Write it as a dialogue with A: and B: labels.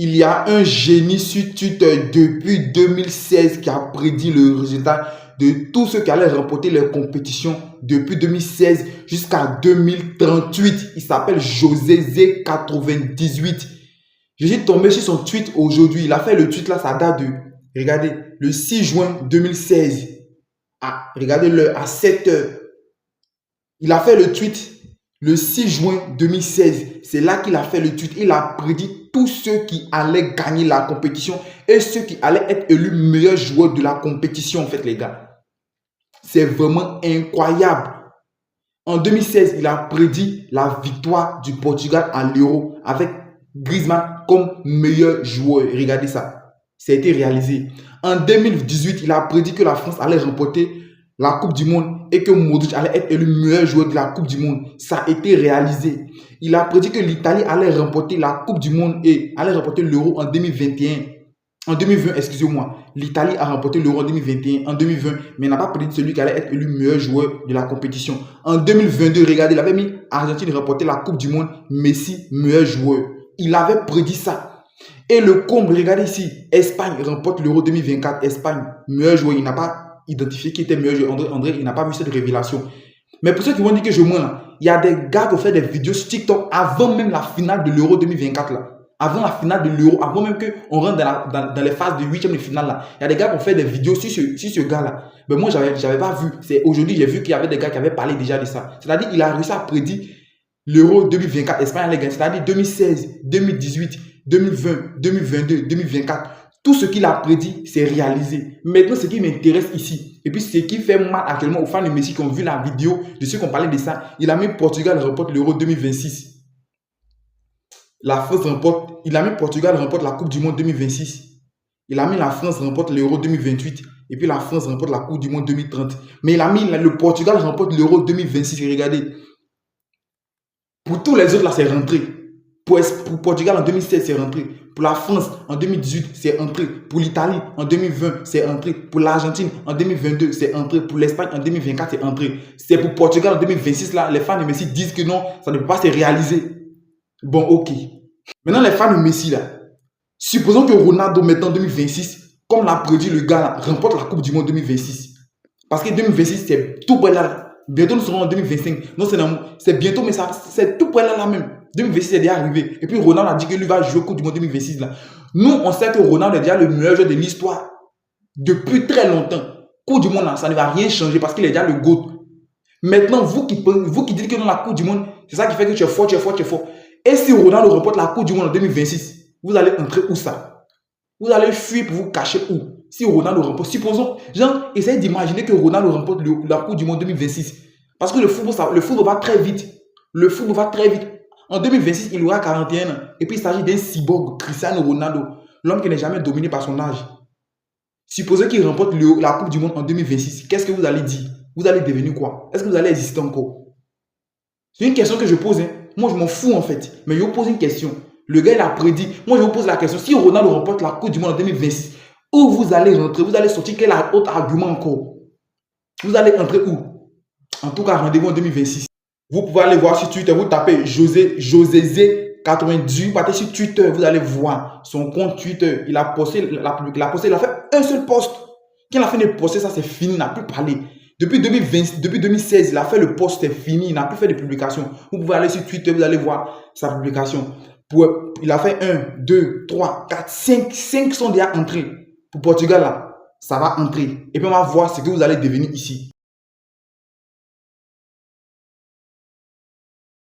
A: il y a un génie sur Twitter depuis 2016 qui a prédit le résultat de tous ceux qui allaient remporter les compétitions depuis 2016 jusqu'à 2038. Il s'appelle José Z98. Je suis tombé sur son tweet aujourd'hui. Il a fait le tweet là, ça date de, regardez, le 6 juin 2016. Ah, regardez-le, à 7 heures. Il a fait le tweet le 6 juin 2016. C'est là qu'il a fait le tweet. Il a prédit tous ceux qui allaient gagner la compétition et ceux qui allaient être élus meilleurs joueurs de la compétition, en fait, les gars. C'est vraiment incroyable. En 2016, il a prédit la victoire du Portugal à l'Euro avec Griezmann comme meilleur joueur. Regardez ça. Ça a été réalisé. En 2018, il a prédit que la France allait remporter la Coupe du Monde et que Modric allait être élu meilleur joueur de la Coupe du Monde. Ça a été réalisé. Il a prédit que l'Italie allait remporter la Coupe du Monde et allait remporter l'Euro en 2021. En 2020, excusez-moi, l'Italie a remporté l'Euro en 2021, en 2020, mais n'a pas prédit celui qui allait être élu meilleur joueur de la compétition. En 2022, regardez, il avait mis Argentine remporter la Coupe du Monde, Messi meilleur joueur. Il avait prédit ça. Et le comble, regardez ici, Espagne remporte l'Euro 2024, Espagne meilleur joueur. Il n'a pas identifié qui était meilleur joueur. André, il n'a pas vu cette révélation. Mais pour ceux qui vont dire que je mens là, il y a des gars qui ont fait des vidéos sur TikTok avant même la finale de l'Euro 2024 là. Avant la finale de l'Euro, avant même qu'on rentre dans les phases de huitième de finale là, il y a des gars qui ont fait des vidéos sur ce gars-là. Mais moi, j'avais pas vu. C'est aujourd'hui, j'ai vu qu'il y avait des gars qui avaient parlé déjà de ça. C'est-à-dire qu'il a réussi à prédire l'Euro 2024, Espagne allait gagner. C'est-à-dire 2016, 2018, 2020, 2022, 2024. Tout ce qu'il a prédit, c'est réalisé. Maintenant, ce qui m'intéresse ici, et puis ce qui fait mal actuellement aux fans de Messi qui ont vu la vidéo de ceux qui ont parlé de ça, il a mis Portugal remporte l'Euro 2026. La France remporte, il a mis Portugal remporte la Coupe du Monde 2026. Il a mis la France remporte l'Euro 2028. Et puis la France remporte la Coupe du Monde 2030. Mais il a mis le Portugal remporte l'Euro 2026. Et regardez. Pour tous les autres, là, c'est rentré. Pour Portugal en 2016, c'est rentré. Pour la France en 2018, c'est entré. Pour l'Italie en 2020, c'est entré. Pour l'Argentine en 2022, c'est entré. Pour l'Espagne en 2024, c'est entré. C'est pour Portugal en 2026, là, les fans de Messi disent que non, ça ne peut pas se réaliser. Bon, ok. Maintenant, les fans de Messi, là, supposons que Ronaldo, maintenant en 2026, comme l'a prédit le gars, là, remporte la Coupe du Monde 2026. Parce que 2026, c'est tout près là. Bientôt, nous serons en 2025. Non, c'est bientôt, mais c'est tout près là même. 2026 est déjà arrivé. Et puis, Ronaldo a dit que lui va jouer au Coupe du Monde 2026. Là. Nous, on sait que Ronaldo est déjà le meilleur joueur de l'histoire depuis très longtemps. Coupe du Monde, là, ça ne va rien changer parce qu'il est déjà le GOAT. Maintenant, vous qui dites que dans la Coupe du Monde, c'est ça qui fait que tu es fort, tu es fort, tu es fort. Et si Ronaldo remporte la Coupe du Monde en 2026, vous allez entrer où ça? Vous allez fuir pour vous cacher où? Si Ronaldo remporte, supposons, genre, essayez d'imaginer que Ronaldo remporte la Coupe du Monde 2026. Parce que le football va très vite. Le football va très vite. En 2026, il aura 41 ans. Et puis, il s'agit d'un cyborg, Cristiano Ronaldo, l'homme qui n'est jamais dominé par son âge. Supposez qu'il remporte la Coupe du Monde en 2026. Qu'est-ce que vous allez dire? Vous allez devenir quoi? Est-ce que vous allez exister encore? C'est une question que je pose. Hein. Moi, je m'en fous en fait. Mais je vous pose une question. Le gars, il a prédit. Moi, je vous pose la question. Si Ronaldo remporte la Coupe du Monde en 2026, où vous allez rentrer? Vous allez sortir quel autre argument encore? Vous allez entrer où? En tout cas, rendez-vous en 2026. Vous pouvez aller voir sur Twitter. Vous tapez José Z98. Vous partez sur Twitter. Vous allez voir son compte Twitter. Il a posté, il a fait un seul post. Quand il a fini de poster, ça c'est fini. Il n'a plus parlé. Depuis 2016, il a fait le post, c'est fini, il n'a plus fait de publication. Vous pouvez aller sur Twitter, vous allez voir sa publication. Il a fait 1, 2, 3, 4, 5. 5 sont déjà entrés. Pour Portugal, là, ça va entrer. Et puis on va voir ce que vous allez devenir ici.